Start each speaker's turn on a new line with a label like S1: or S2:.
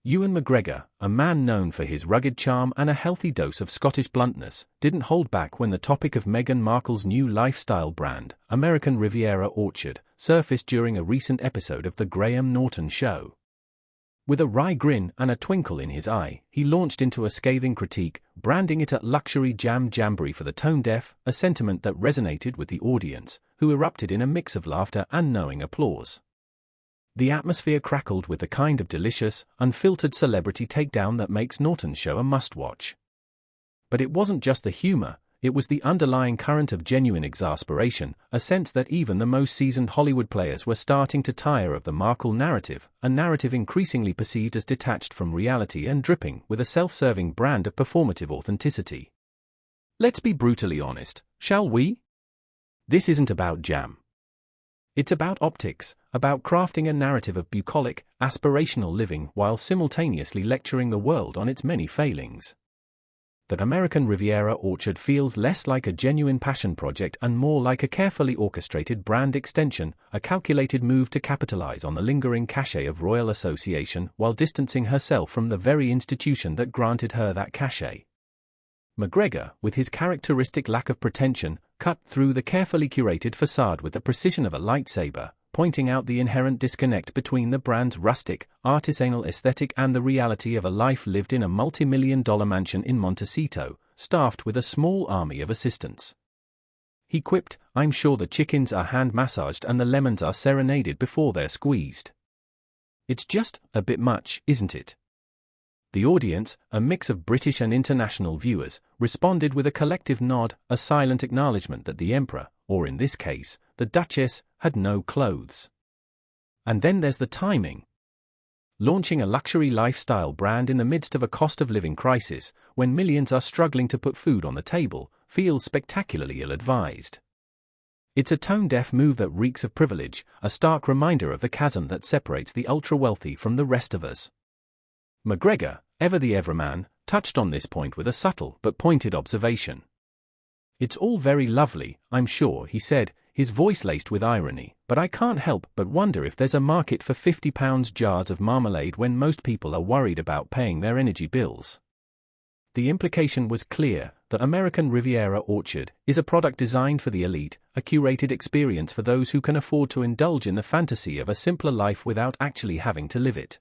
S1: Ewan McGregor, a man known for his rugged charm and a healthy dose of Scottish bluntness, didn't hold back when the topic of Meghan Markle's new lifestyle brand, American Riviera Orchard, surfaced during a recent episode of The Graham Norton Show. With a wry grin and a twinkle in his eye, he launched into a scathing critique, branding it a luxury jamboree for the tone-deaf, a sentiment that resonated with the audience, who erupted in a mix of laughter and knowing applause. The atmosphere crackled with the kind of delicious, unfiltered celebrity takedown that makes Norton's show a must-watch. But it wasn't just the humor, it was the underlying current of genuine exasperation, a sense that even the most seasoned Hollywood players were starting to tire of the Markle narrative, a narrative increasingly perceived as detached from reality and dripping with a self-serving brand of performative authenticity. Let's be brutally honest, shall we? This isn't about jam. It's about optics, about crafting a narrative of bucolic, aspirational living while simultaneously lecturing the world on its many failings. The American Riviera Orchard feels less like a genuine passion project and more like a carefully orchestrated brand extension, a calculated move to capitalize on the lingering cachet of royal association while distancing herself from the very institution that granted her that cachet. McGregor, with his characteristic lack of pretension, cut through the carefully curated facade with the precision of a lightsaber, pointing out the inherent disconnect between the brand's rustic, artisanal aesthetic and the reality of a life lived in a multi-million-dollar mansion in Montecito, staffed with a small army of assistants. He quipped, "I'm sure the chickens are hand-massaged and the lemons are serenaded before they're squeezed. It's just a bit much, isn't it?" The audience, a mix of British and international viewers, responded with a collective nod, a silent acknowledgement that the Emperor, or in this case, the Duchess, had no clothes. And then there's the timing. Launching a luxury lifestyle brand in the midst of a cost-of-living crisis, when millions are struggling to put food on the table, feels spectacularly ill-advised. It's a tone-deaf move that reeks of privilege, a stark reminder of the chasm that separates the ultra-wealthy from the rest of us. McGregor, ever the everyman, touched on this point with a subtle but pointed observation. "It's all very lovely, I'm sure," he said, his voice laced with irony, "but I can't help but wonder if there's a market for £50 jars of marmalade when most people are worried about paying their energy bills." The implication was clear: the American Riviera Orchard is a product designed for the elite, a curated experience for those who can afford to indulge in the fantasy of a simpler life without actually having to live it.